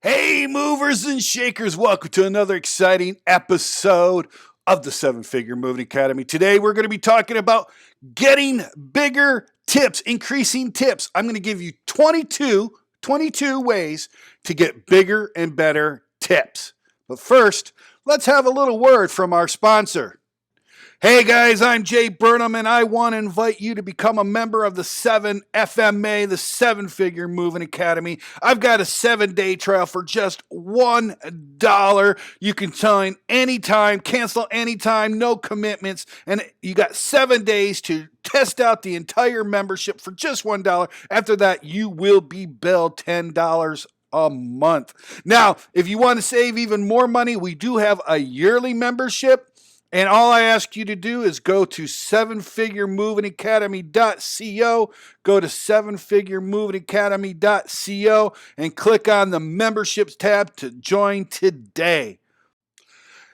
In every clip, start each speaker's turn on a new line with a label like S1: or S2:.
S1: Hey, movers and shakers, welcome to another exciting episode of the Seven Figure Moving Academy. Today, we're going to be talking about getting bigger tips, increasing tips. I'm going to give you 22 ways to get bigger and better tips. But first, let's have a little word from our sponsor. Hey guys, I'm Jay Burnham, and I want to invite you to become a member of the 7FMA, the Seven Figure Moving Academy. I've got a 7-day trial for just $1. You can join anytime, cancel anytime, no commitments, and you got 7 days to test out the entire membership for just $1. After that, you will be billed $10 a month. Now, if you want to save even more money, we do have a yearly membership. And all I ask you to do is go to sevenfiguremovingacademy.co, go to sevenfiguremovingacademy.co, and click on the memberships tab to join today.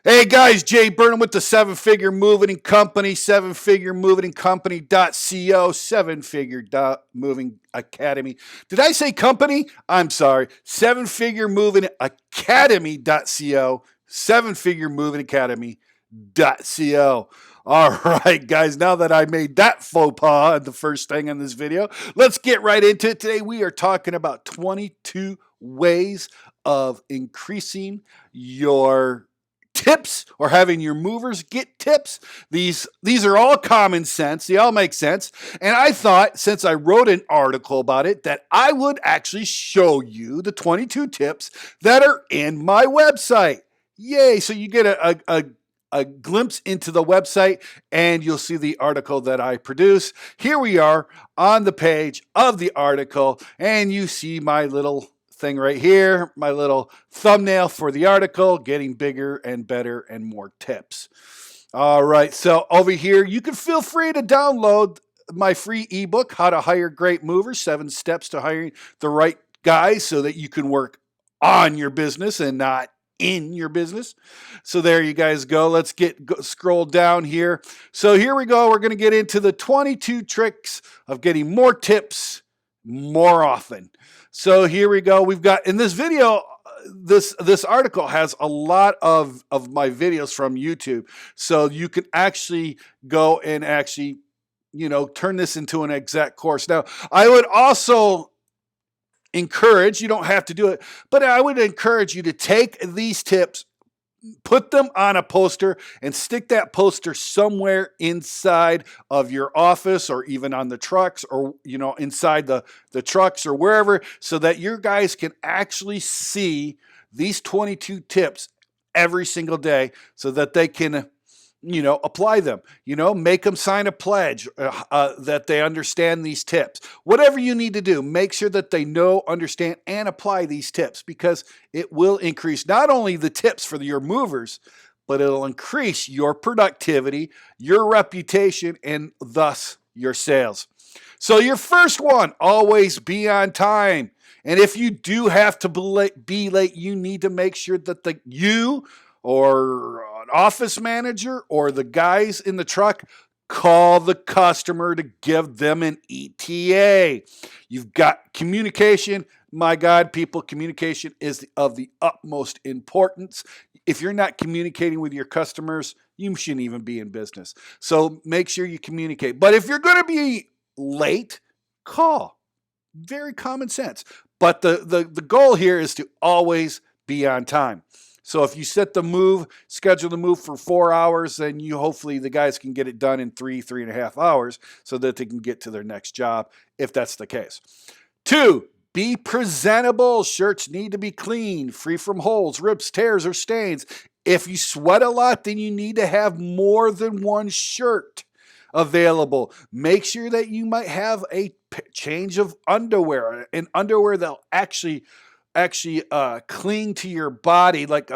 S1: Hey guys, Jay Burnham with the Seven Figure Moving Company, sevenfiguremovingcompany.co, Seven-Figure Moving Academy. Did I say company? I'm sorry. Sevenfiguremovingacademy.co, Seven-Figure-Moving-Academy.co. All right, guys, now that I made that faux pas, the first thing in this video, let's get right into it. Today, we are talking about 22 ways of increasing your tips or having your movers get tips. These are all common sense. They all make sense. And I thought, since I wrote an article about it, that I would actually show you the 22 tips that are in my website. Yay. So you get a glimpse into the website and you'll see the article that I produce. Here we are on the page of the article, and you see my little thing right here, my little thumbnail for the article, getting bigger and better and more tips. All right, so over here, you can feel free to download my free ebook, How to Hire Great Movers, 7 Steps to Hiring the Right Guys so that you can work on your business and not in your business. So there you guys go. Let's scroll down here. So here we go. We're going to get into the 22 tricks of getting more tips more often. So here we go. We've got in this video, this article has a lot of my videos from YouTube. So you can actually go and actually, turn this into an exact course. Now, I would also encourage, you don't have to do it, but I would encourage you to take these tips, put them on a poster, and stick that poster somewhere inside of your office or even on the trucks or, inside the trucks or wherever, so that your guys can actually see these 22 tips every single day so that they can apply them, make them sign a pledge that they understand these tips. Whatever you need to do, make sure that they know, understand, and apply these tips, because it will increase not only the tips for your movers, but it'll increase your productivity, your reputation, and thus your sales. So your first one, always be on time. And if you do have to be late, you need to make sure that you or an office manager or the guys in the truck call the customer to give them an ETA. You've got communication. My God, people, communication is of the utmost importance. If you're not communicating with your customers, you shouldn't even be in business. So make sure you communicate. But if you're going to be late, call. Very common sense. But the goal here is to always be on time. So if you schedule the move for 4 hours, then hopefully the guys can get it done in 3.5 hours so that they can get to their next job, if that's the case. 2, be presentable. Shirts need to be clean, free from holes, rips, tears, or stains. If you sweat a lot, then you need to have more than one shirt available. Make sure that you might have a change of underwear, and underwear that'll actually cling to your body, like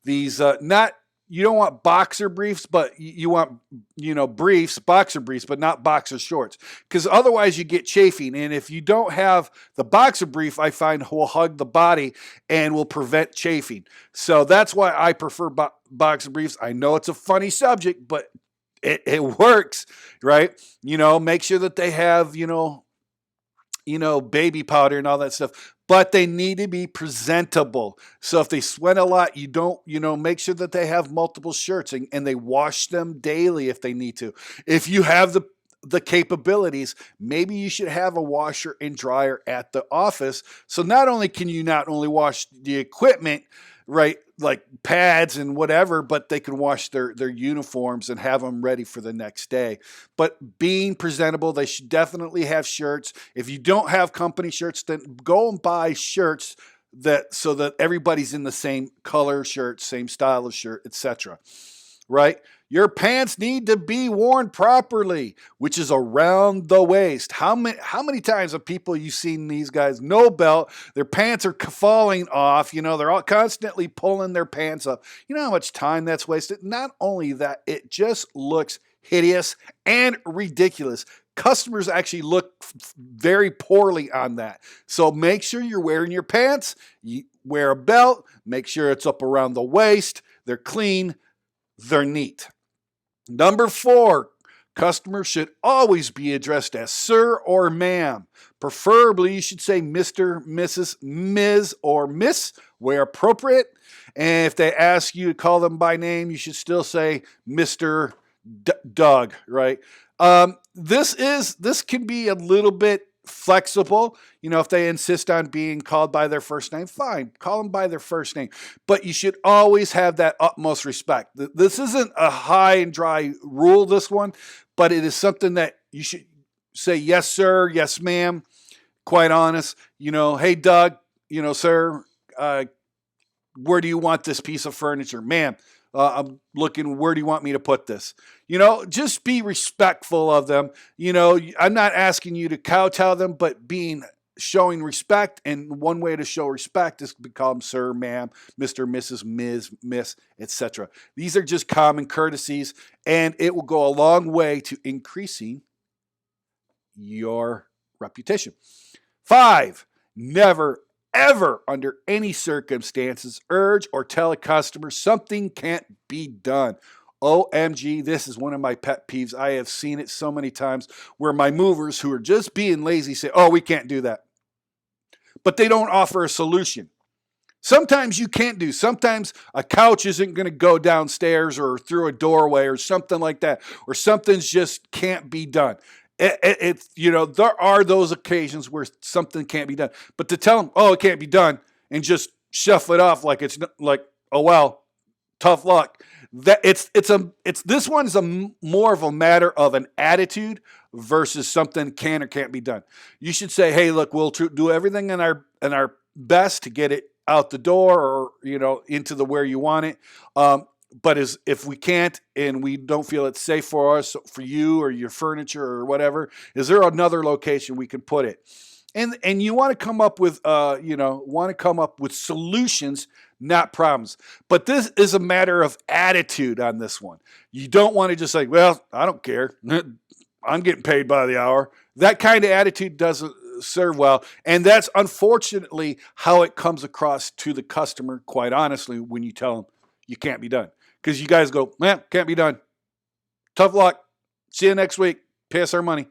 S1: these not, you don't want boxer briefs, but you want boxer briefs, but not boxer shorts, because otherwise you get chafing. And if you don't have the boxer brief, I find will hug the body and will prevent chafing. So that's why I prefer boxer briefs. I know it's a funny subject, but it works, right? Make sure that they have baby powder and all that stuff, but they need to be presentable. So if they sweat a lot, you don't, make sure that they have multiple shirts and they wash them daily if they need to. If you have the capabilities, maybe you should have a washer and dryer at the office. So not only can you not only wash the equipment, right, like pads and whatever, but they can wash their uniforms and have them ready for the next day. But being presentable, they should definitely have shirts. If you don't have company shirts, then go and buy shirts so that everybody's in the same color shirt, same style of shirt, etc. Right? Your pants need to be worn properly, which is around the waist. How many times have people you've seen these guys no belt, their pants are falling off, they're all constantly pulling their pants up. You know how much time that's wasted? Not only that, it just looks hideous and ridiculous. Customers actually look very poorly on that. So make sure you're wearing your pants, you wear a belt, make sure it's up around the waist, they're clean, they're neat. Number 4, customers should always be addressed as sir or ma'am. Preferably, you should say Mr., Mrs., Ms., or Miss where appropriate. And if they ask you to call them by name, you should still say Mr. Doug, right? This can be a little bit flexible. If they insist on being called by their first name, fine, call them by their first name. But you should always have that utmost respect. This isn't a high and dry rule, this one, but it is something that you should say, yes, sir, yes, ma'am. Quite honest, hey, Doug, sir, where do you want this piece of furniture? Ma'am, I'm looking, where do you want me to put this? Just be respectful of them. I'm not asking you to kowtow them, but showing respect. And one way to show respect is to call them sir, ma'am, Mr., Mrs., Ms., Miss, etc. These are just common courtesies, and it will go a long way to increasing your reputation. 5, never ever, under any circumstances, urge or tell a customer something can't be done. OMG, this is one of my pet peeves. I have seen it so many times where my movers who are just being lazy say, oh, we can't do that. But they don't offer a solution. Sometimes you can't do. Sometimes a couch isn't going to go downstairs or through a doorway or something like that, or something's just can't be done. There are those occasions where something can't be done, but to tell them, oh, it can't be done, and just shuffle it off like it's like, oh well, tough luck. This one is more of a matter of an attitude versus something can or can't be done. You should say, hey, look, we'll do everything in our best to get it out the door or into the where you want it. But if we can't and we don't feel it's safe for us, for you or your furniture or whatever, is there another location we can put it? And you want to come up with solutions, not problems. But this is a matter of attitude on this one. You don't want to just say, well, I don't care. I'm getting paid by the hour. That kind of attitude doesn't serve well. And that's unfortunately how it comes across to the customer, quite honestly, when you tell them you can't be done. Because you guys go, man, can't be done. Tough luck. See you next week. Pay us our money.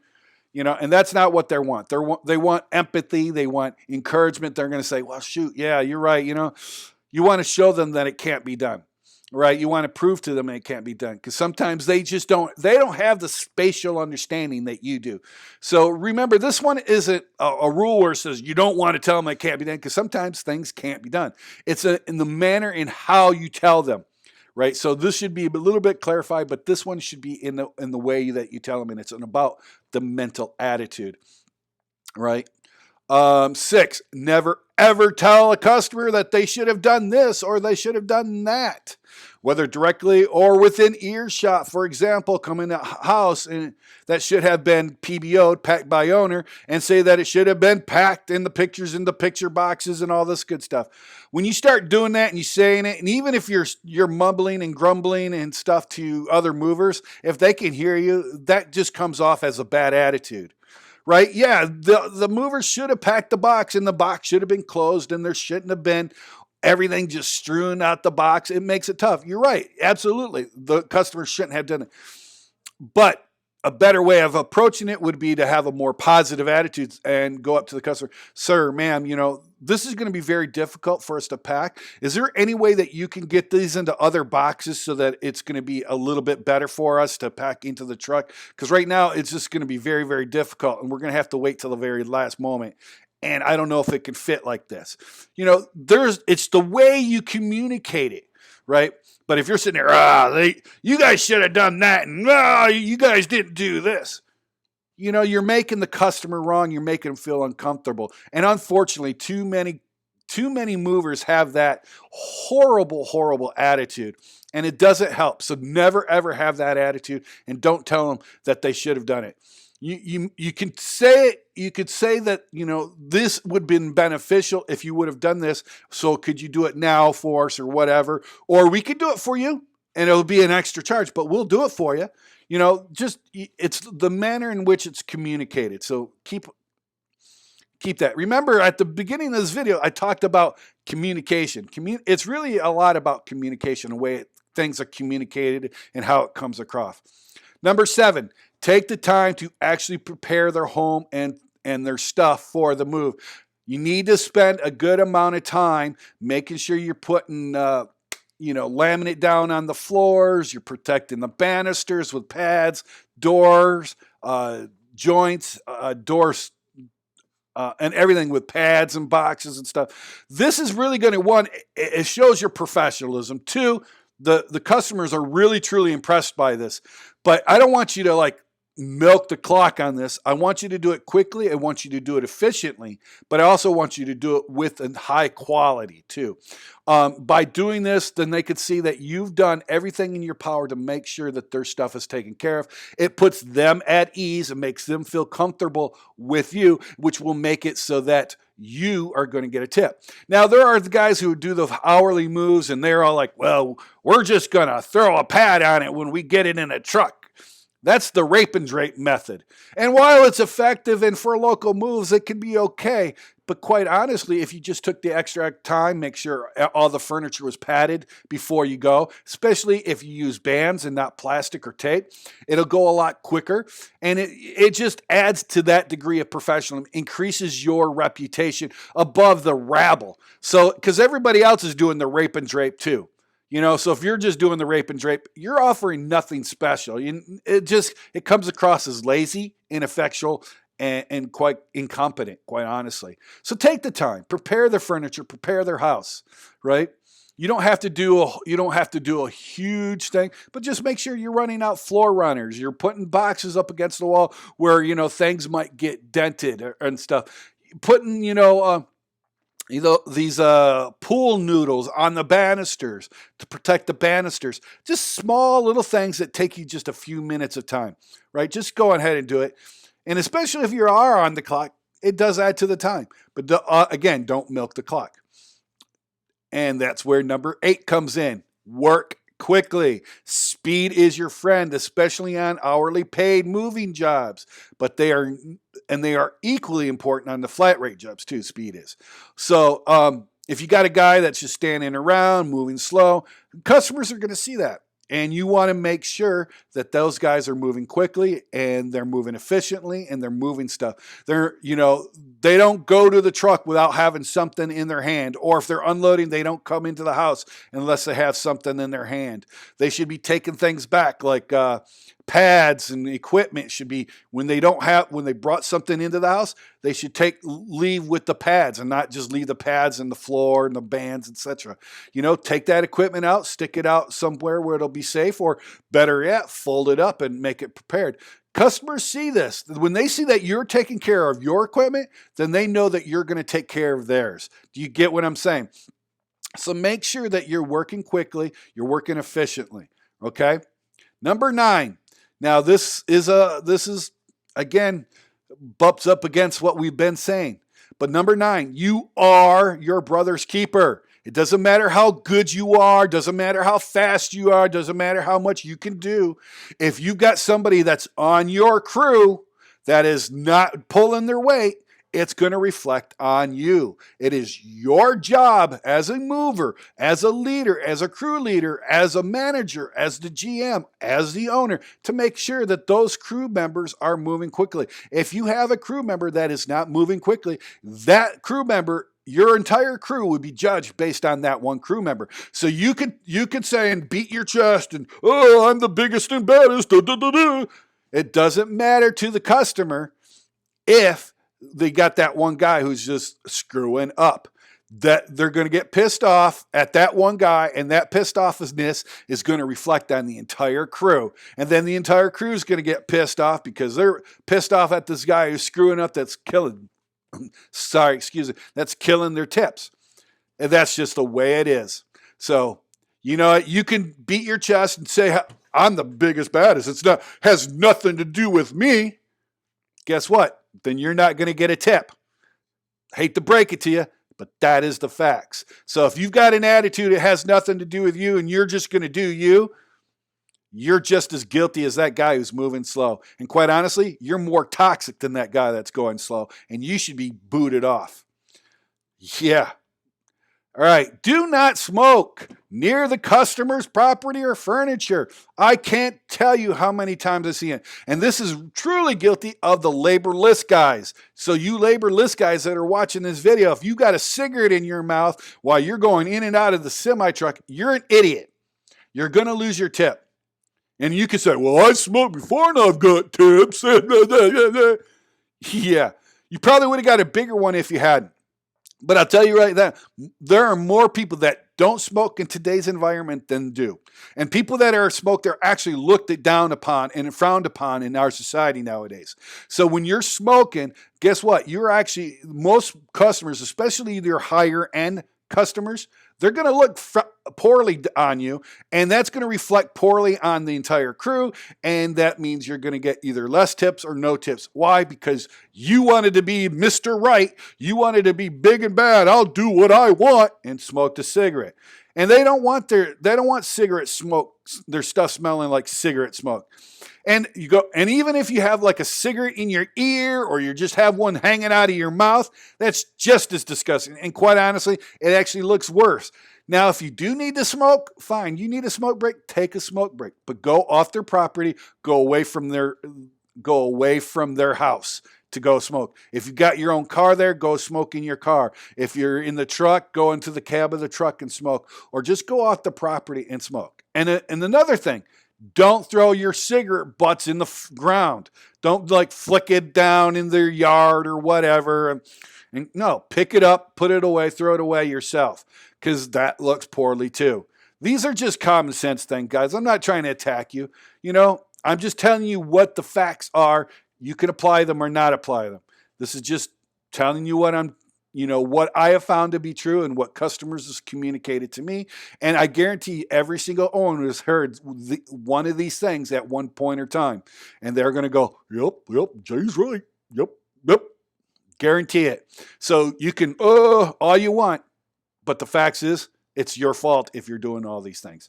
S1: And that's not what they want. They want empathy. They want encouragement. They're going to say, well, shoot, yeah, you're right. You want to show them that it can't be done, right? You want to prove to them that it can't be done, because sometimes they don't have the spatial understanding that you do. So remember, this one isn't a rule where it says you don't want to tell them it can't be done, because sometimes things can't be done. It's in the manner in how you tell them. Right, so this should be a little bit clarified, but this one should be in the way that you tell them, and it's about the mental attitude. Right. 6, never ever tell a customer that they should have done this or they should have done that, whether directly or within earshot. For example, come in a house and that should have been PBO'd, packed by owner, and say that it should have been packed in the pictures, in the picture boxes, and all this good stuff. When you start doing that and you're saying it, and even if you're mumbling and grumbling and stuff to other movers, if they can hear you, that just comes off as a bad attitude. Right? Yeah, the movers should have packed the box, and the box should have been closed, and there shouldn't have been everything just strewn out the box. It makes it tough. You're right. Absolutely. The customer shouldn't have done it. But a better way of approaching it would be to have a more positive attitude and go up to the customer, sir, ma'am, this is going to be very difficult for us to pack. Is there any way that you can get these into other boxes so that it's going to be a little bit better for us to pack into the truck? Because right now it's just going to be very, very difficult, and we're going to have to wait till the very last moment. And I don't know if it can fit like this. It's the way you communicate it, right? But if you're sitting there, you guys should have done that, and you guys didn't do this. You're making the customer wrong. You're making them feel uncomfortable. And unfortunately, too many movers have that horrible, horrible attitude, and it doesn't help. So never, ever have that attitude, and don't tell them that they should have done it. You can say it. You could say that, this would have been beneficial if you would have done this. So could you do it now for us or whatever? Or we could do it for you and it'll be an extra charge, but we'll do it for you. It's the manner in which it's communicated. So keep that. Remember, at the beginning of this video, I talked about communication. It's really a lot about communication, the way things are communicated and how it comes across. Number 7, take the time to actually prepare their home and their stuff for the move. You need to spend a good amount of time making sure you're putting laminate down on the floors, you're protecting the banisters with pads, doors, joints, doors, and everything with pads and boxes and stuff. This is really going to, one, it shows your professionalism. 2, the customers are really, truly impressed by this. But I don't want you to milk the clock on this. I want you to do it quickly. I want you to do it efficiently, but I also want you to do it with a high quality too. By doing this, then they could see that you've done everything in your power to make sure that their stuff is taken care of. It puts them at ease and makes them feel comfortable with you, which will make it so that you are going to get a tip. Now, there are the guys who do the hourly moves and they're all like, well, we're just going to throw a pad on it when we get it in a truck. That's the rape and drape method. And while it's effective and for local moves, it can be okay. But quite honestly, if you just took the extra time, make sure all the furniture was padded before you go, especially if you use bands and not plastic or tape, it'll go a lot quicker. And it just adds to that degree of professionalism, increases your reputation above the rabble. So, because everybody else is doing the rape and drape too. So if you're just doing the rape and drape, you're offering nothing special. It comes across as lazy, ineffectual, and quite incompetent, quite honestly. So take the time, prepare their furniture, prepare their house, right? You don't have to do a huge thing, but just make sure you're running out floor runners. You're putting boxes up against the wall where things might get dented and stuff. Putting these pool noodles on the banisters to protect the banisters. Just small little things that take you just a few minutes of time, right? Just go ahead and do it. And especially if you are on the clock, it does add to the time. But again, don't milk the clock. And that's where number 8 comes in. Work quickly. Speed is your friend, especially on hourly paid moving jobs. But they are equally important on the flat rate jobs too, speed is. So if you got a guy that's just standing around, moving slow, customers are going to see that. And you want to make sure that those guys are moving quickly and they're moving efficiently and they're moving stuff. They don't go to the truck without having something in their hand. Or if they're unloading, they don't come into the house unless they have something in their hand. They should be taking things back like pads and equipment should be, when they brought something into the house, they should leave with the pads and not just leave the pads in the floor and the bands, etc. Take that equipment out, stick it out somewhere where it'll be safe, or better yet, fold it up and make it prepared. Customers see this. When they see that you're taking care of your equipment, then they know that you're going to take care of theirs. Do you get what I'm saying? So make sure that you're working quickly, you're working efficiently, okay? Number 9. Now, this is again, bumps up against what we've been saying. But number 9, you are your brother's keeper. It doesn't matter how good you are, doesn't matter how fast you are, doesn't matter how much you can do. If you've got somebody that's on your crew that is not pulling their weight it's going to reflect on you. It is your job as a mover, as a leader, as a crew leader, as a manager, as the GM, as the owner, to make sure that those crew members are moving quickly. If you have a crew member that is not moving quickly, that crew member, your entire crew would be judged based on that one crew member. So you could say and beat your chest and, oh, I'm the biggest and baddest. Da, da, da, da. It doesn't matter to the customer if they got that one guy who's just screwing up. That they're going to get pissed off at that one guy, and that pissed offness is going to reflect on the entire crew. And then the entire crew is going to get pissed off because they're pissed off at this guy who's screwing up, that's killing that's killing their tips. And that's just the way it is. So, you can beat your chest and say, I'm the biggest, baddest. Has nothing to do with me. Guess what? Then you're not going to get a tip. Hate to break it to you, but that is the facts. So if you've got an attitude that has nothing to do with you and you're just going to do you, you're just as guilty as that guy who's moving slow. And quite honestly, you're more toxic than that guy that's going slow, and you should be booted off. Yeah. All right. Do not smoke near the customer's property or furniture. I can't tell you how many times I've seen it. And this is truly guilty of the laborless guys. So you laborless guys that are watching this video, if you got a cigarette in your mouth while you're going in and out of the semi-truck, you're an idiot. You're going to lose your tip. And you can say, well, I smoked before and I've got tips. Yeah, you probably would have got a bigger one if you hadn't. But I'll tell you right now, there are more people that don't smoke in today's environment than do. And people that are smoked are actually looked down upon and frowned upon in our society nowadays. So when you're smoking, guess what? Most customers, especially your higher end customers, they're going to look poorly on you, and that's going to reflect poorly on the entire crew, and that means you're going to get either less tips or no tips. Why? Because you wanted to be Mr. Right. You wanted to be big and bad. I'll do what I want, and smoked a cigarette. And they don't want cigarette smoke, their stuff smelling like cigarette smoke. And even if you have like a cigarette in your ear or you just have one hanging out of your mouth, that's just as disgusting. And quite honestly, it actually looks worse. Now, if you do need to smoke, fine. You need a smoke break, take a smoke break. But go off their property, go away from their house to go smoke. If you got your own car there, go smoke in your car. If you're in the truck, go into the cab of the truck and smoke. Or just go off the property and smoke. And another thing, don't throw your cigarette butts in the ground. Don't flick it down in their yard or whatever. And no, pick it up, put it away, throw it away yourself, because that looks poorly too. These are just common sense things, guys. I'm not trying to attack you. I'm just telling you what the facts are. You can apply them or not apply them. This is just telling you what I have found to be true and what customers has communicated to me. And I guarantee every single owner has heard one of these things at one point or time. And they're going to go, yep, Jay's right. Yep. Guarantee it. So you can, all you want. But the fact is, it's your fault if you're doing all these things.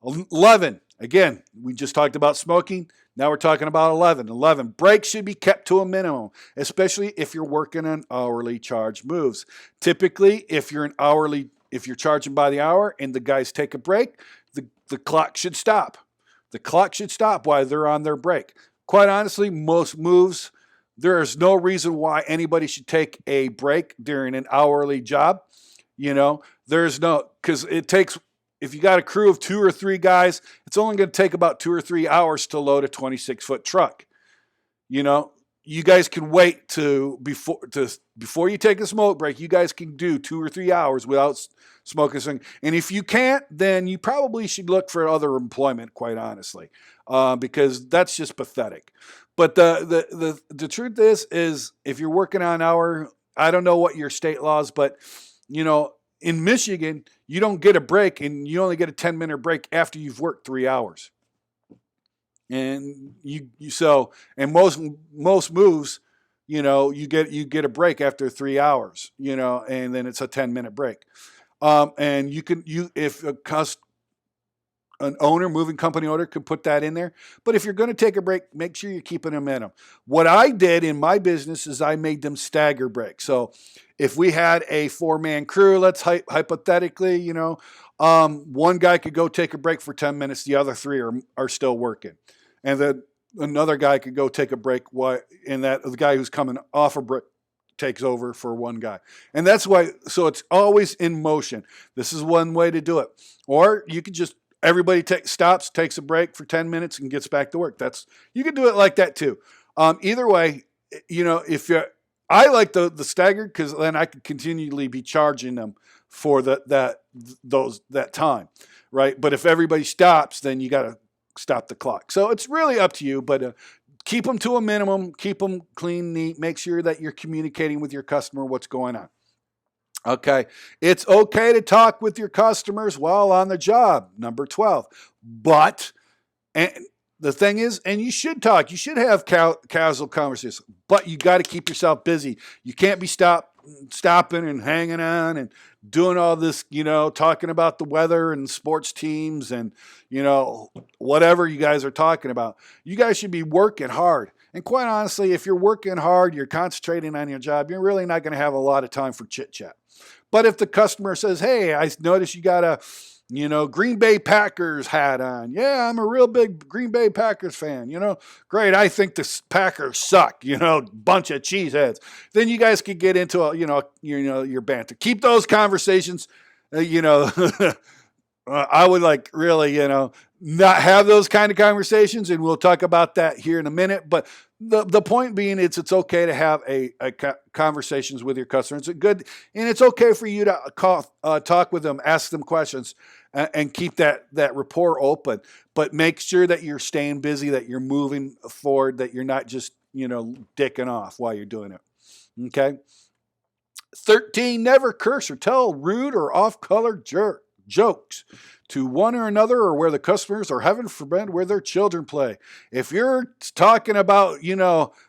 S1: 11. Again, we just talked about smoking. Now we're talking about 11. 11, breaks should be kept to a minimum, especially if you're working on hourly charge moves. Typically, if you're charging by the hour and the guys take a break, the clock should stop. The clock should stop while they're on their break. Quite honestly, most moves, there is no reason why anybody should take a break during an hourly job. Because it takes, if you got a crew of 2 or 3 guys, it's only going to take about 2 or 3 hours to load a 26-foot truck. You guys can wait before you take a smoke break. You guys can do 2 or 3 hours without smoking something. And if you can't, then you probably should look for other employment, quite honestly, because that's just pathetic. But the truth is if you're working on hour, I don't know what your state laws, but in Michigan, you don't get a break, and you only get a 10-minute break after you've worked 3 hours. And most moves, you get a break after 3 hours, and then it's a 10-minute break. And if a an owner, moving company owner, could put that in there. But if you're going to take a break, make sure you're keeping them in them. What I did in my business is I made them stagger break. So if we had a 4-man crew, let's hypothetically, one guy could go take a break for 10 minutes. The other 3 are still working. And then another guy could go take a break, and that the guy who's coming off a break takes over for one guy. And that's why, so it's always in motion. This is one way to do it. Or you could just, everybody stops, takes a break for 10 minutes and gets back to work. You can do it like that too. Either way, I like the staggered, because then I could continually be charging them for that time, right? But if everybody stops, then you got to stop the clock. So it's really up to you, but keep them to a minimum, keep them clean, neat, make sure that you're communicating with your customer what's going on. Okay, it's okay to talk with your customers while on the job, number 12. But, and the thing is, and you should talk, you should have casual conversations, but you got to keep yourself busy. You can't be stopping and hanging on and doing all this, talking about the weather and sports teams and, whatever you guys are talking about. You guys should be working hard. And quite honestly, if you're working hard, you're concentrating on your job, you're really not going to have a lot of time for chit chat. But if the customer says, hey, I noticed you got a, Green Bay Packers hat on. Yeah, I'm a real big Green Bay Packers fan. Great. I think the Packers suck. Bunch of cheeseheads. Then you guys could get into your banter. Keep those conversations. I would really, not have those kind of conversations, and we'll talk about that here in a minute. But the point being, it's okay to have a conversations with your customers. It's good, and it's okay for you to talk with them, ask them questions, and keep that rapport open. But make sure that you're staying busy, that you're moving forward, that you're not just dicking off while you're doing it. Okay. 13, never curse or tell rude or off-color jokes to one or another, or where the customers, or heaven forbid, where their children play. If you're talking about,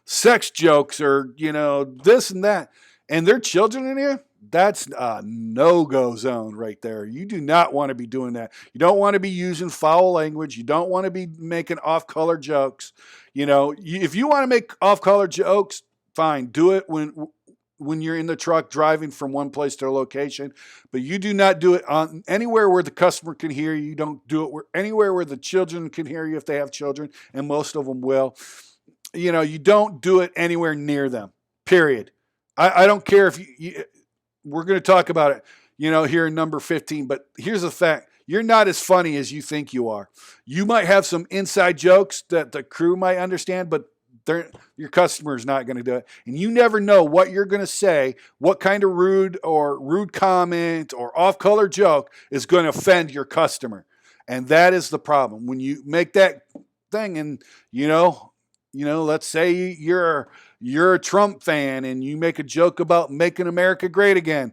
S1: sex jokes or, this and that, and their children in here, that's a no-go zone right there. You do not want to be doing that. You don't want to be using foul language. You don't want to be making off-color jokes. If you want to make off-color jokes, fine, do it when you're in the truck driving from one place to a location, but you do not do it on anywhere where the customer can hear you. You don't do it anywhere where the children can hear you, if they have children, and most of them will. You don't do it anywhere near them, period. I don't care if we're going to talk about it, here in number 15, but here's the fact. You're not as funny as you think you are. You might have some inside jokes that the crew might understand, but your customer is not going to do it. And you never know what you're going to say, what kind of rude comment or off-color joke is going to offend your customer. And that is the problem. When you make that thing and, let's say you're a Trump fan and you make a joke about making America great again.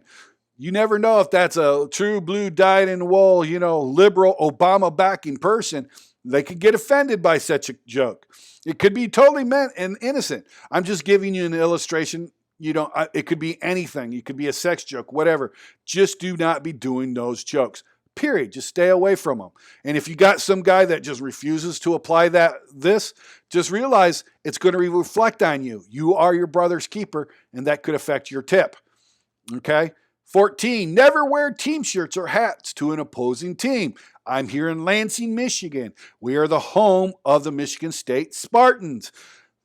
S1: You never know if that's a true blue dyed-in-the-wool, liberal Obama backing person. They could get offended by such a joke. It could be totally meant and innocent. I'm just giving you an illustration. It could be anything. It could be a sex joke, whatever. Just do not be doing those jokes. Period. Just stay away from them. And if you got some guy that just refuses to apply just realize it's going to reflect on you. You are your brother's keeper, and that could affect your tip. Okay? 14, never wear team shirts or hats to an opposing team. I'm here in Lansing, Michigan. We are the home of the Michigan State Spartans.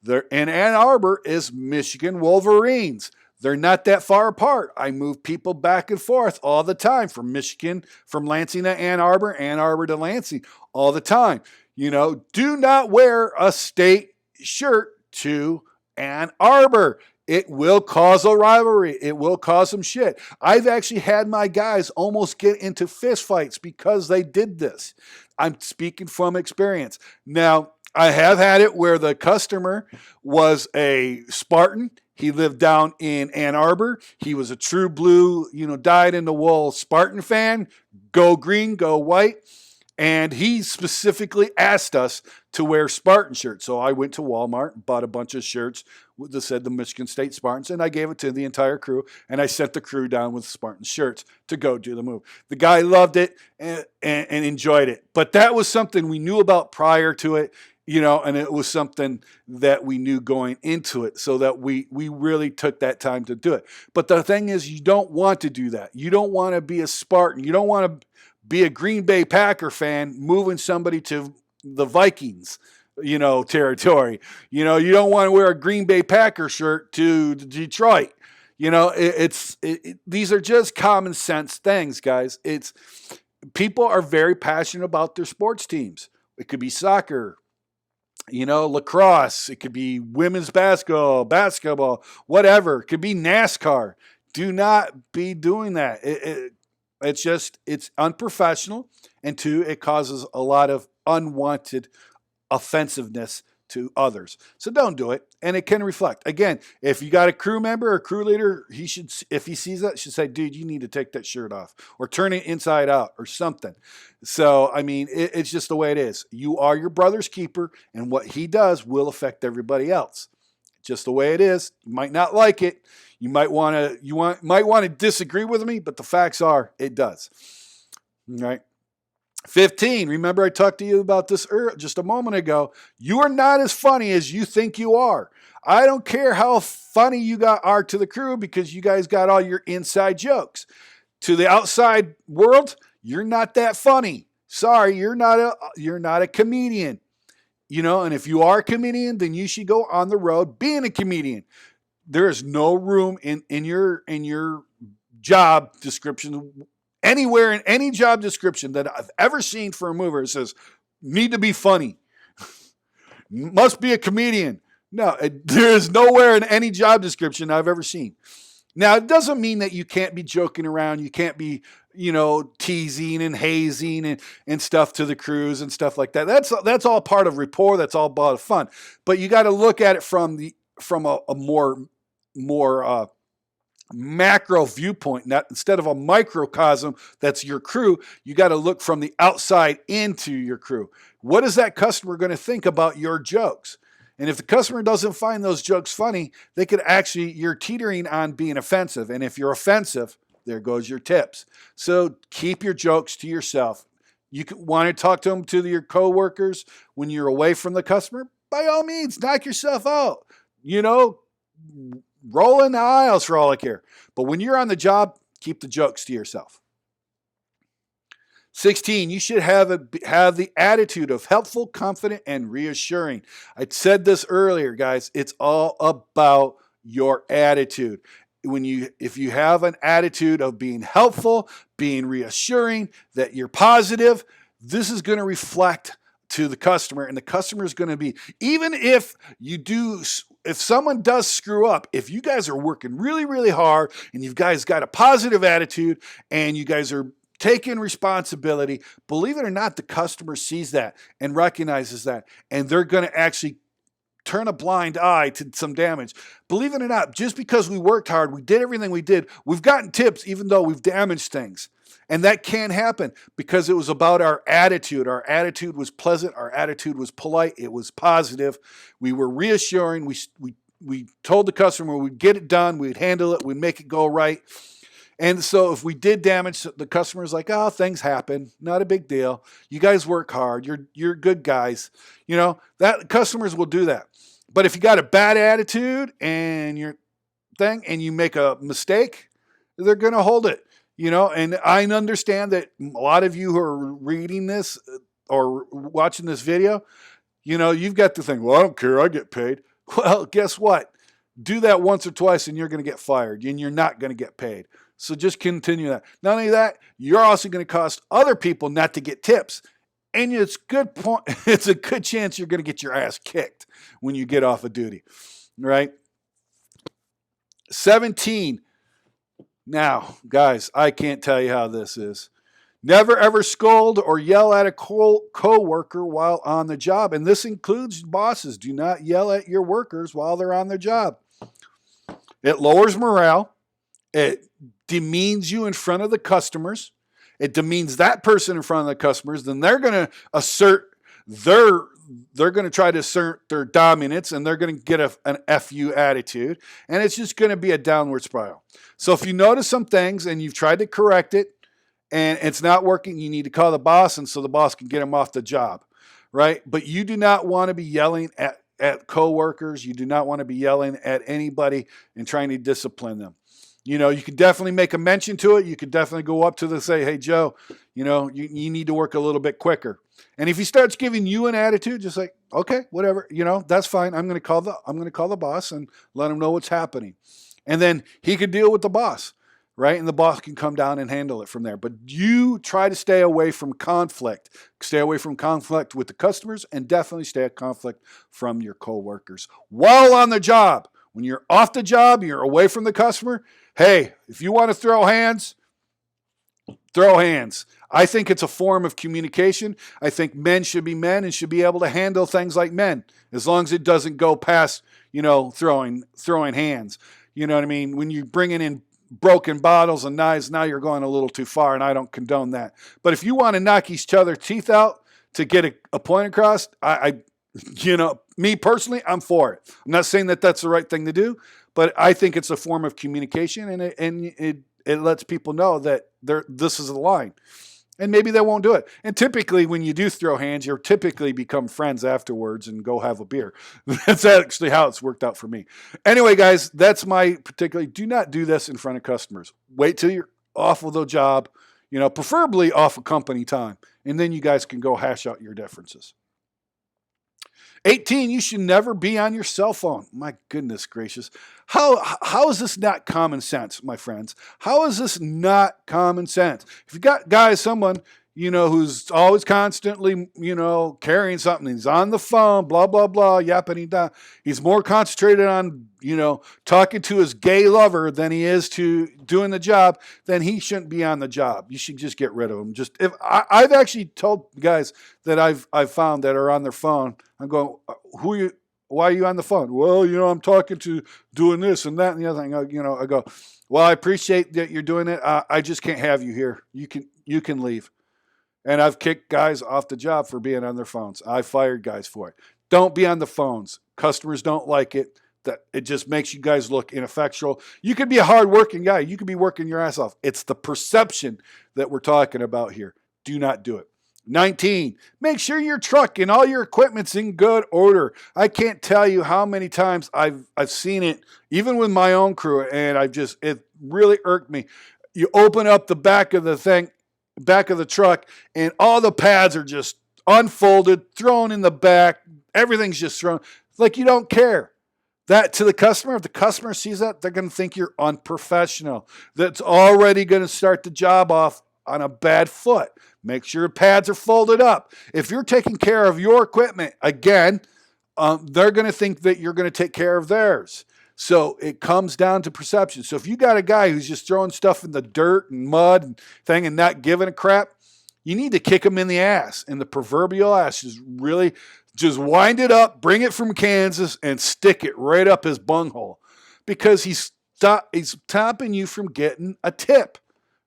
S1: In Ann Arbor is Michigan Wolverines. They're not that far apart. I move people back and forth all the time from Lansing to Ann Arbor to Lansing all the time. Do not wear a state shirt to Ann Arbor. It will cause a rivalry. It will cause some shit. I've actually had my guys almost get into fist fights because they did this. I'm speaking from experience. Now, I have had it where the customer was a Spartan. He lived down in Ann Arbor. He was a true blue, dyed-in-the-wool Spartan fan. Go green, go white. And he specifically asked us to wear Spartan shirts. So I went to Walmart and bought a bunch of shirts that said the Michigan State Spartans, and I gave it to the entire crew, and I sent the crew down with Spartan shirts to go do the move. The guy loved it and enjoyed it. But that was something we knew about prior to it, and it was something that we knew going into it, so that we really took that time to do it. But the thing is, you don't want to do that. You don't want to be a Spartan. You don't want to be a Green Bay Packer fan moving somebody to the Vikings, territory. You don't want to wear a Green Bay Packer shirt to Detroit. These are just common sense things, guys. People are very passionate about their sports teams. It could be soccer, lacrosse. It could be women's basketball, whatever. It could be NASCAR. Do not be doing that. It's unprofessional, and two, it causes a lot of unwanted offensiveness to others. So don't do it, and it can reflect. Again, if you got a crew member or crew leader, if he sees that, should say, dude, you need to take that shirt off or turn it inside out or something. So, it's just the way it is. You are your brother's keeper, and what he does will affect everybody else. Just the way it is. You might not like it. You might want to disagree with me, but the facts are it does. All right. 15. Remember I talked to you about this just a moment ago. You are not as funny as you think you are. I don't care how funny you are to the crew, because you guys got all your inside jokes. To the outside world, you're not that funny. Sorry, you're not a comedian. And if you are a comedian, then you should go on the road being a comedian. There is no room in your job description, anywhere in any job description that I've ever seen for a mover. It says, need to be funny. Must be a comedian. No, there is nowhere in any job description I've ever seen. Now, it doesn't mean that you can't be joking around. You can't be, teasing and hazing and stuff to the crews and stuff like that. That's all part of rapport. That's all part of fun. But you got to look at it from a more macro viewpoint, not instead of a microcosm that's your crew. You got to look from the outside into your crew. What is that customer going to think about your jokes? And if the customer doesn't find those jokes funny, you're teetering on being offensive. And if you're offensive, there goes your tips. So keep your jokes to yourself. You want to talk to them, to your coworkers when you're away from the customer? By all means, knock yourself out. Roll in the aisles for all I care. But when you're on the job, keep the jokes to yourself. 16, you should have the attitude of helpful, confident, and reassuring. I said this earlier, guys. It's all about your attitude. If you have an attitude of being helpful, being reassuring, that you're positive, this is going to reflect to the customer, and the customer is going to be, even if someone does screw up, if you guys are working really, really hard and you guys got a positive attitude and you guys are taking responsibility, believe it or not, the customer sees that and recognizes that, and they're going to actually turn a blind eye to some damage. Believe it or not, just because we worked hard, we did everything we did, we've gotten tips even though we've damaged things. And that can happen because it was about our attitude. Our attitude was pleasant. Our attitude was polite. It was positive. We were reassuring. We told the customer we'd get it done. We'd handle it. We'd make it go right. And so if we did damage, the customer's like, oh, things happen. Not a big deal. You guys work hard. You're good guys. That customers will do that. But if you got a bad attitude and you make a mistake, they're going to hold it. And I understand that a lot of you who are reading this or watching this video, you've got to think, well, I don't care, I get paid. Well, guess what? Do that once or twice and you're going to get fired and you're not going to get paid. So just continue that. Not only that, you're also going to cost other people not to get tips. And it's a good chance you're going to get your ass kicked when you get off of duty, right? 17. Now, guys, I can't tell you how this is. Never ever scold or yell at a co-worker while on the job. And this includes bosses. Do not yell at your workers while they're on their job. It lowers morale. It demeans you in front of the customers. it demeans that person in front of the customers. Then they're going to assert their they're going to try to assert their dominance, and they're going to get an FU attitude, and it's just going to be a downward spiral. So if you notice some things and you've tried to correct it and it's not working, you need to call the boss, and so the boss can get him off the job, right? But you do not want to be yelling at coworkers. You do not want to be yelling at anybody and trying to discipline them. You know, you can definitely make a mention to it. You could definitely go up to them and say, hey, Joe, you know, you need to work a little bit quicker. And if he starts giving you an attitude, just like, okay, whatever, you know, that's fine. I'm going to call the boss and let him know what's happening. And then he could deal with the boss, right? And the boss can come down and handle it from there. But you try to stay away from conflict. Stay away from conflict with the customers, and definitely stay at conflict from your coworkers while on the job. When you're off the job, you're away from the customer. Hey, if you want to throw hands, throw hands. I think it's a form of communication. I think men should be men and should be able to handle things like men, as long as it doesn't go past, you know, throwing hands. You know what I mean? When you're bringing in broken bottles and knives, now you're going a little too far, and I don't condone that. But if you want to knock each other's teeth out to get a point across, you know, me personally, I'm for it. I'm not saying that that's the right thing to do, but I think it's a form of communication, and it lets people know that this is the line. And maybe they won't do it. And typically when you do throw hands, you typically become friends afterwards and go have a beer. That's actually how it's worked out for me. Anyway, guys, that's my particular, do not do this in front of customers. Wait till you're off of the job, you know, preferably off of company time. And then you guys can go hash out your differences. 18, you should never be on your cell phone. My goodness gracious. How is this not common sense, my friends? How is this not common sense? If you got someone, you know, who's always constantly, you know, carrying something, he's on the phone, blah, blah, blah, yapping, he's more concentrated on, you know, talking to his gay lover than he is to doing the job, then he shouldn't be on the job. You should just get rid of him. I've actually told guys that I've found that are on their phone, I'm going, why are you on the phone? Well, you know, I'm talking to doing this and that and the other thing. I go, well, I appreciate that you're doing it. I just can't have you here. You can leave. And I've kicked guys off the job for being on their phones. I fired guys for it. Don't be on the phones. Customers don't like it. That it just makes you guys look ineffectual. You could be a hard-working guy. You could be working your ass off. It's the perception that we're talking about here. Do not do it. 19, make sure your truck and all your equipment's in good order. I can't tell you how many times I've seen it, even with my own crew, and it really irked me. You open up the back of the truck, and all the pads are just unfolded, thrown in the back. Everything's just thrown. Like you don't care. That to the customer, if the customer sees that, they're going to think you're unprofessional. That's already going to start the job off on a bad foot. Make sure pads are folded up. If you're taking care of your equipment, again, they're going to think that you're going to take care of theirs. So it comes down to perception. So if you got a guy who's just throwing stuff in the dirt and mud and thing and not giving a crap, you need to kick him in the ass, in the proverbial ass. Just wind it up, bring it from Kansas, and stick it right up his bunghole, because he's stopping you from getting a tip.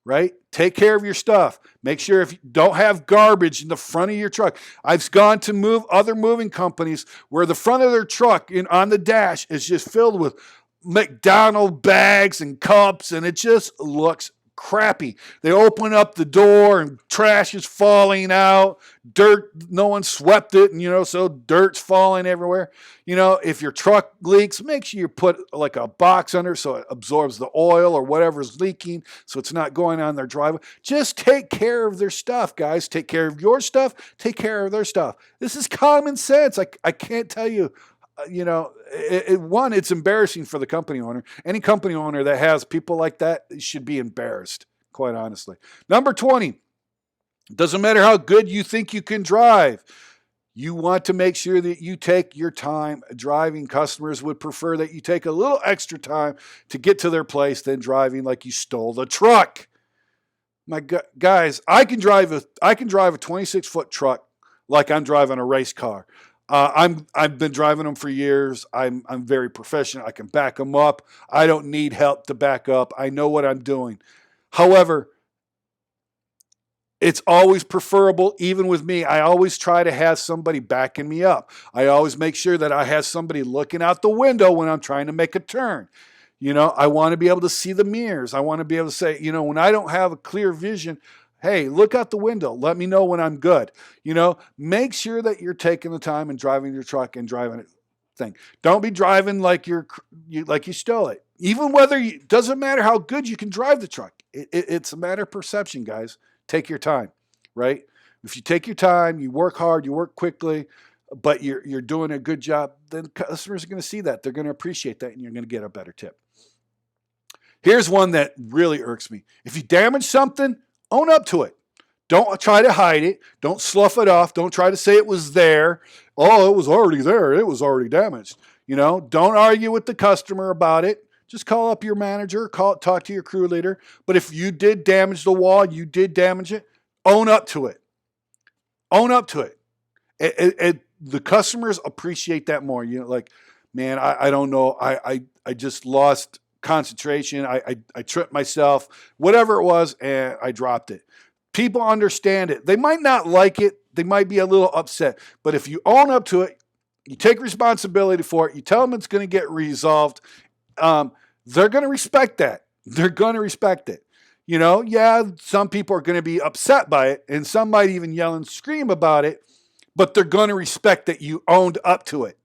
S1: Right? Take care of your stuff. Make sure if you don't have garbage in the front of your truck. I've gone to other moving companies where the front of their truck on the dash is just filled with McDonald's bags and cups, and it just looks crappy. They open up the door and trash is falling out, dirt, no one swept it, and so dirt's falling everywhere. If your truck leaks, make sure you put like a box under so it absorbs the oil or whatever's leaking, so it's not going on their driveway. Just take care of their stuff, guys. Take care of your stuff, take care of their stuff. This is common sense. I can't tell you. It's embarrassing for the company owner. Any company owner that has people like that should be embarrassed, quite honestly. Number 20, doesn't matter how good you think you can drive. You want to make sure that you take your time driving. Customers would prefer that you take a little extra time to get to their place than driving like you stole the truck. Guys, I can drive a 26-foot truck like I'm driving a race car. I've been driving them for years. I'm very professional. I can back them up. I don't need help to back up. I know what I'm doing. However, It's always preferable, even with me. I always try to have somebody backing me up. I always make sure that I have somebody looking out the window when I'm trying to make a turn. I want to be able to see the mirrors. I want to be able to say, when I don't have a clear vision, hey, look out the window. Let me know when I'm good. Make sure that you're taking the time and driving your truck and driving it thing. Don't be driving like you stole it. Even whether doesn't matter how good you can drive the truck. It's a matter of perception, guys. Take your time, right? If you take your time, you work hard, you work quickly, but you're doing a good job, then customers are going to see that. They're going to appreciate that, and you're going to get a better tip. Here's one that really irks me. If you damage something, own up to it. Don't try to hide it. Don't slough it off. Don't try to say it was there. Oh, it was already there. It was already damaged. Don't argue with the customer about it. Just call up your manager, talk to your crew leader. But if you did damage the wall, you did damage it, own up to it. Own up to it. The customers appreciate that more. Like, man, I don't know. I just lost concentration. I tripped myself, whatever it was, and I dropped it. People understand it. They might not like it. They might be a little upset. But if you own up to it, you take responsibility for it, you tell them it's going to get resolved, they're going to respect that. They're going to respect it. Yeah, some people are going to be upset by it, and some might even yell and scream about it, but they're going to respect that you owned up to it,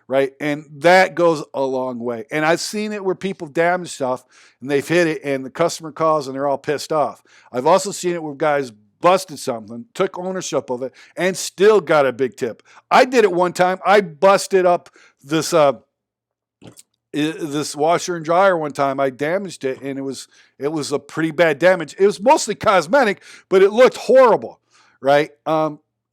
S1: right? And that goes a long way. And I've seen it where people damage stuff, and they've hit it, and the customer calls, and they're all pissed off. I've also seen it where guys busted something, took ownership of it, and still got a big tip. I did it one time. I busted up this washer and dryer one time. I damaged it, and it was a pretty bad damage. It was mostly cosmetic, but it looked horrible, right?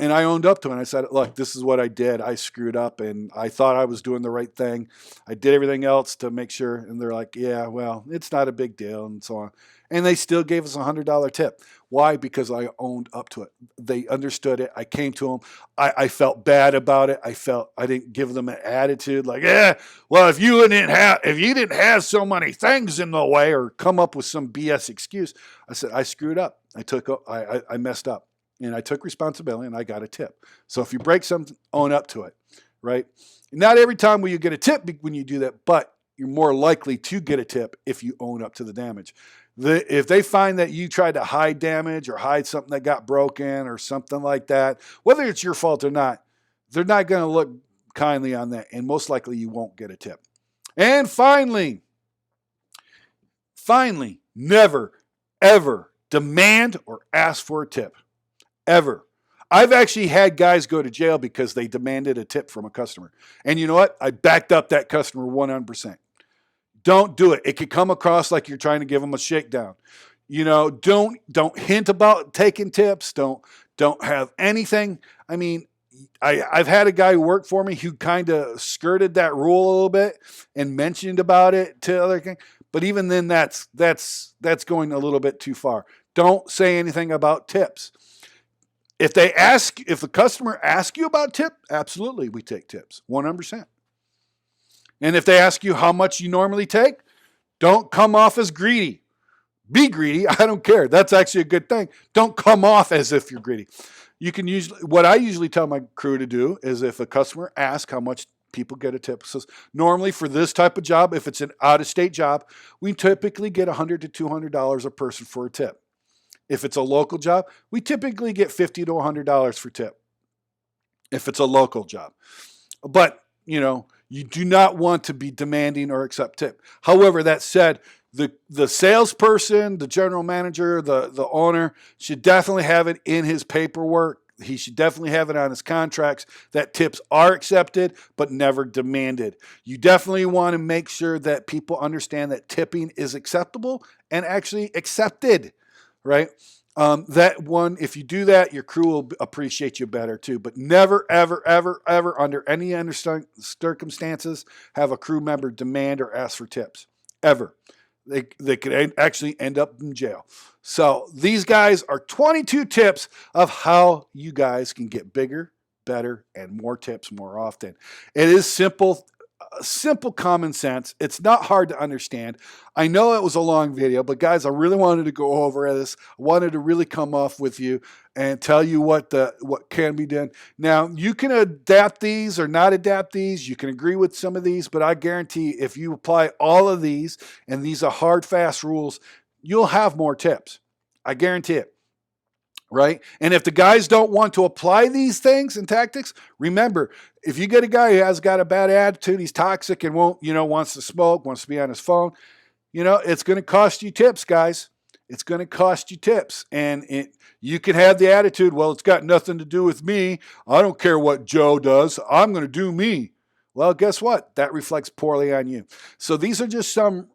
S1: And I owned up to it. And I said, look, this is what I did. I screwed up, and I thought I was doing the right thing. I did everything else to make sure. And they're like, yeah, well, it's not a big deal, and so on. And they still gave us a $100 tip. Why? Because I owned up to it. They understood it. I came to them. I felt bad about it. I didn't give them an attitude like, yeah, well, if you didn't have so many things in the way, or come up with some BS excuse. I said, I screwed up. I messed up. And I took responsibility, and I got a tip. So if you break something, own up to it, right? Not every time will you get a tip when you do that, but you're more likely to get a tip if you own up to the damage. If they find that you tried to hide damage or hide something that got broken or something like that, whether it's your fault or not, they're not going to look kindly on that, and most likely you won't get a tip. And finally, never, ever demand or ask for a tip. Ever. I've actually had guys go to jail because they demanded a tip from a customer. And you know what? I backed up that customer 100%. Don't do it. It could come across like you're trying to give them a shakedown. Don't hint about taking tips. Don't have anything. I mean, I've had a guy who worked for me who kind of skirted that rule a little bit and mentioned about it to other things. But even then, that's going a little bit too far. Don't say anything about tips. If the customer asks you about tip, absolutely, we take tips, 100%. And if they ask you how much you normally take, don't come off as greedy. Be greedy. I don't care. That's actually a good thing. Don't come off as if you're greedy. What I usually tell my crew to do is, if a customer asks how much people get a tip, so normally for this type of job, if it's an out-of-state job, we typically get $100 to $200 a person for a tip. If it's a local job, we typically get $50 to $100 for tip, if it's a local job. But, you do not want to be demanding or accept tip. However, that said, the salesperson, the general manager, the owner should definitely have it in his paperwork. He should definitely have it on his contracts that tips are accepted but never demanded. You definitely want to make sure that people understand that tipping is acceptable and actually accepted. Right? That one, if you do that, your crew will appreciate you better too. But never, ever, ever, ever, under any circumstances, have a crew member demand or ask for tips. Ever. They could actually end up in jail. So these guys are 22 tips of how you guys can get bigger, better, and more tips more often. It is simple. simple common sense. It's not hard to understand. I know it was a long video, but guys, I really wanted to go over this. I wanted to really come off with you and tell you what can be done. Now, you can adapt these or not adapt these. You can agree with some of these, but I guarantee if you apply all of these, and these are hard, fast rules, you'll have more tips. I guarantee it. Right? And if the guys don't want to apply these things and tactics, remember, if you get a guy who has got a bad attitude, he's toxic and won't, wants to smoke, wants to be on his phone, it's going to cost you tips, guys. It's going to cost you tips. And you can have the attitude, well, it's got nothing to do with me. I don't care what Joe does. I'm going to do me. Well, guess what? That reflects poorly on you. So these are just some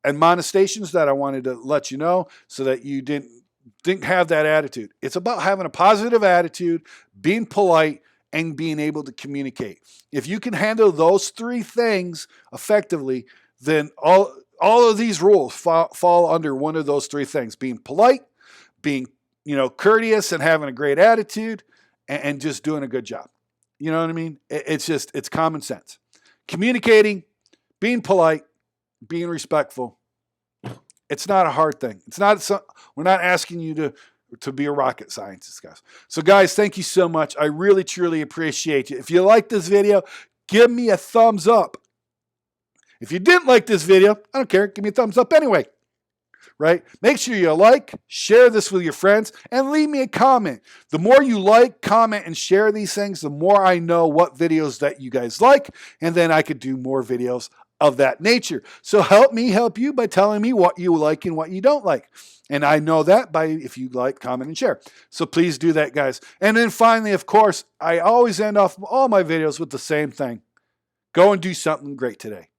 S1: admonestations that I wanted to let you know so that you didn't have that attitude. It's about having a positive attitude, being polite, and being able to communicate. If you can handle those three things effectively, then all of these rules fall under one of those three things: being polite, being courteous, and having a great attitude, and just doing a good job. You know what I mean? It's common sense. Communicating, being polite, being respectful. It's not a hard thing. We're not asking you to be a rocket scientist, guys. So, guys, thank you so much. I really, truly appreciate you. If you like this video, give me a thumbs up. If you didn't like this video, I don't care. Give me a thumbs up anyway. Right? Make sure you like, share this with your friends, and leave me a comment. The more you like, comment, and share these things, the more I know what videos that you guys like, and then I could do more videos of that nature. So help me help you by telling me what you like and what you don't like. And I know that by if you like, comment, and share. So please do that, guys. And then finally, of course, I always end off all my videos with the same thing. Go and do something great today.